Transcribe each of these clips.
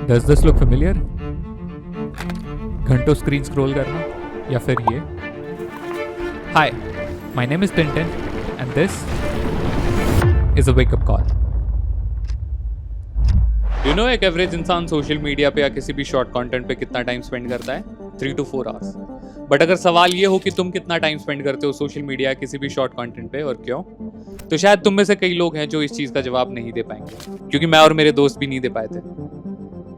Does this look familiar? घंटों screen scroll करना या फिर ये? Hi, my name is Tintin and this is a wake-up call. You know एक average इंसान सोशल मीडिया पे या किसी भी शॉर्ट कंटेंट पे कितना टाइम स्पेंड करता है? 3 to 4 आवर्स. बट अगर सवाल ये हो कि तुम कितना टाइम स्पेंड करते हो सोशल मीडिया किसी भी शॉर्ट कंटेंट पे और क्यों, तो शायद तुम में से कई लोग हैं जो इस चीज़ का जवाब नहीं दे पाएंगे, क्योंकि मैं और मेरे दोस्त भी नहीं दे पाए थे.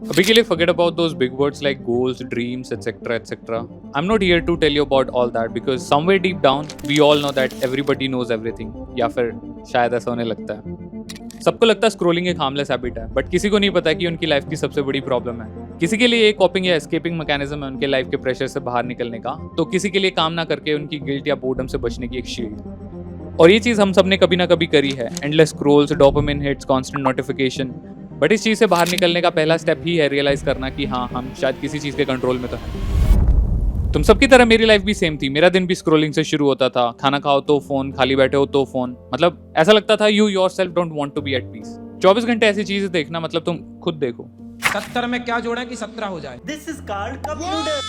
अभी के लिए forget about those big words like goals, dreams, etc. etc. I'm not here to tell you about all that because somewhere deep down we all know that everybody knows everything. या फिर शायद ऐसा होने लगता है. सबको लगता है स्क्रोलिंग एक हार्मलेस हैबिट है, बट किसी को नहीं पता कि उनकी लाइफ की सबसे बड़ी प्रॉब्लम है. किसी के लिए एक कॉपिंग या एस्केपिंग मैकेनिज्म है उनके लाइफ के प्रेशर से बाहर निकलने का, तो किसी के लिए काम ना करके उनकी गिल्ट या बोर्डम से बचने की एक शील्ड. और ये चीज़ हम सब ने कभी ना कभी करी है. Endless scrolls, dopamine hits, constant notification. But इस चीज़ से बाहर निकलने का पहला स्टेप ही है रियलाइज़ करना कि हाँ, हम शायद किसी चीज़ के कंट्रोल में तो हैं. तुम सबकी तरह मेरी लाइफ भी सेम थी. मेरा दिन भी स्क्रोलिंग से शुरू होता था. खाना खाओ तो फोन, खाली बैठे हो तो फोन. मतलब ऐसा लगता था you yourself don't want to be at peace. 24 घंटे ऐसी चीजें देखना मतलब तुम खुद देखो. 70 में क्या जोड़ा कि 17 हो जाए. This is called computer.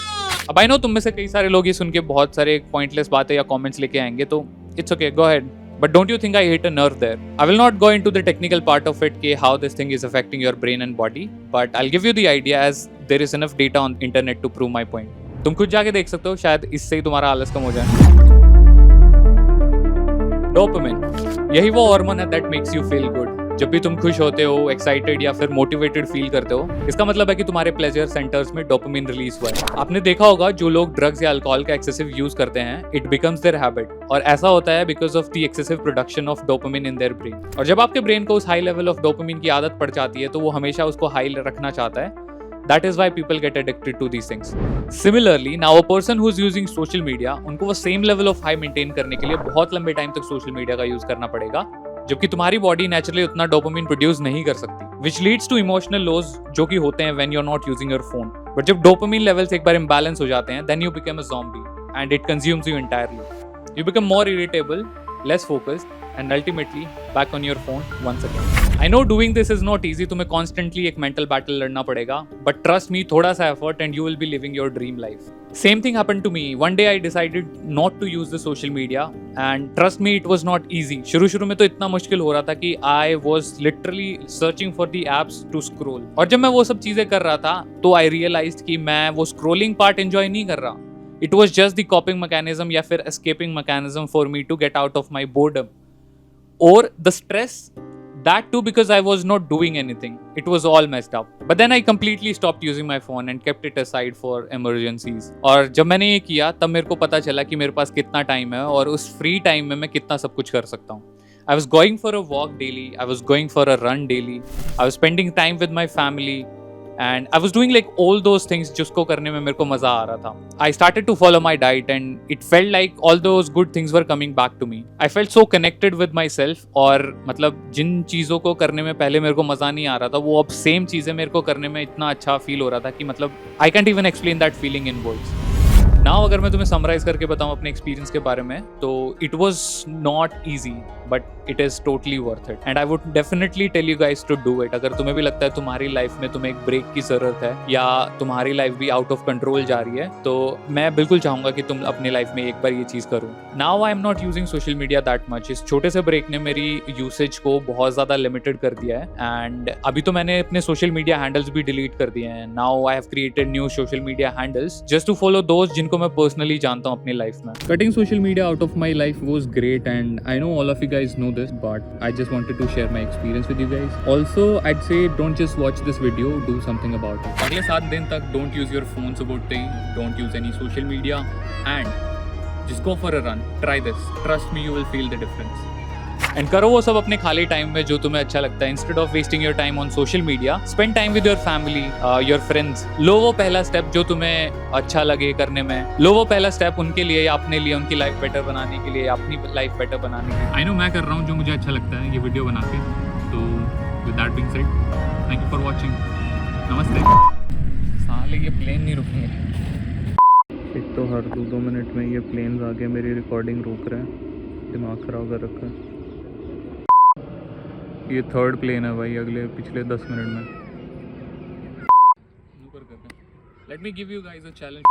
अब आई नो तुम में से कई सारे लोग ये सुन के बहुत सारे पॉइंटलेस बातें या कमेंट्स लेके आएंगे, तो it's okay, go ahead. But don't you think I hit a nerve there? I will not go into the technical part of it, how this thing is affecting your brain and body, but I'll give you the idea as there is enough data on internet to prove my point. तुम खुद जाके देख सकते हो, शायद इससे ही तुम्हारा आलस कम हो जाए. डोपामिन, यही वो हार्मोन है that makes you feel good. जब भी तुम खुश होते हो, एक्साइटेड या फिर मोटिवेटेड फील करते हो, इसका मतलब है कि तुम्हारे प्लेजर सेंटर्स में डोपामिन रिलीज हुआ है. आपने देखा होगा जो लोग ड्रग्स या अल्कोहल का एक्सेसिव यूज करते हैं, इट बिकम्स देयर हैबिट. और ऐसा होता है because of the excessive production of dopamine in their brain. और जब आपके ब्रेन को उस हाई लेवल ऑफ डोपामिन की आदत पड़ जाती है, तो वो हमेशा उसको हाई रखना चाहता है. That is why people get addicted to these things. Similarly, now a person who is using social media, उनको वो same level of high maintain करने के लिए बहुत लंबे टाइम तक सोशल मीडिया का यूज करना पड़ेगा, जबकि तुम्हारी बॉडी नेचुरली उतना डोपामिन प्रोड्यूस नहीं कर सकती, which leads to emotional lows जो कि होते हैं when you're not using your phone. But जब डोपामिन लेवल्स एक बार imbalance हो जाते हैं, then you become a zombie and it consumes you entirely. You become more irritable, less focused, and ultimately back on your phone once again. I know doing this is not easy. तुम्हें constantly एक mental battle लड़ना पड़ेगा, but trust me, थोड़ा सा effort and you will be living your dream life. Same thing happened to me. One day I decided not to use the social media and trust me, it was not easy. शुरू में तो इतना मुश्किल हो रहा था कि I was literally searching for the apps to scroll. और जब मैं वो सब चीजें कर रहा था, तो I realized कि मैं वो scrolling part enjoy नहीं कर रहा. It was just the coping mechanism या फिर escaping mechanism for me to get out of my boredom. Or the stress, that too because I was not doing anything. It was all messed up. But then I completely stopped using my phone and kept it aside for emergencies. और जब मैंने ये किया तब मेरे को पता चला कि मेरे पास कितना टाइम है और उस फ्री टाइम में मैं कितना सब कुछ कर सकता हूँ. I was going for a walk daily. I was going for a run daily. I was spending time with my family. And I was doing like all those things जिसको करने में मेरे को मजा आ रहा था. I started to follow my diet and it felt like all those good things were coming back to me. I felt so connected with myself. और मतलब जिन चीज़ों को करने में पहले मेरे को मजा नहीं आ रहा था, वो अब सेम चीज़ें मेरे को करने में इतना अच्छा फील हो रहा था कि मतलब I can't even explain that feeling in words. Now अगर मैं तुम्हें समराइज करके बताऊं अपने एक्सपीरियंस के बारे में, तो it was not easy but it is totally worth it and I would definitely tell you guys to do it. अगर तुम्हें भी लगता है तुम्हारी लाइफ में तुम्हें एक ब्रेक की जरूरत है या तुम्हारी लाइफ भी आउट ऑफ कंट्रोल जा रही है, तो मैं बिल्कुल चाहूंगा कि तुम अपनी लाइफ में एक बार ये चीज करो. Now I am not using social media that much. इस छोटे से ब्रेक ने मेरी यूसेज को बहुत ज्यादा लिमिटेड कर दिया है एंड अभी तो मैंने अपने सोशल मीडिया हैंडल्स भी डिलीट कर दिए हैं. Now I have created new social media handles just to follow दोस्त जिनको मैं पर्सनली जानता हूँ अपनी लाइफ में. Cutting social media out of my life was great and I know all of you guys know this, but I just wanted to share my experience with you guys. Also, I'd say don't just watch this video, do something about it. अगले 7 दिन तक don't use your phones about day, don't use any social media and just go for a run. Try this. Trust me, you will feel the difference. And करो वो सब अपने खाली time में जो तुम्हें अच्छा लगता है. Instead of wasting your time on social media, spend time with your family, your friends. लो वो पहला स्टेप जो तुम्हें अच्छा लगे करने में. लो वो पहला स्टेप उनके लिए या अपने लिए, उनकी लाइफ बेटर बनाने के लिए, अपनी लाइफ बेटर बनाने के लिए. आई नो मैं कर रहा हूँ जो मुझे अच्छा लगता है ये वीडियो बना के. तो with that being said, thank you for watching. नमस्ते. साले ये प्लेन नहीं रुकेंगे. एक तो हर 2-2 मिनट में ये प्लेन आगे मेरी रिकॉर्डिंग रोक रहे हैं. दिमाग खराब कर रखा है. ये 3rd प्लेन है भाई पिछले 10 मिनट में. Let me give you guys a challenge.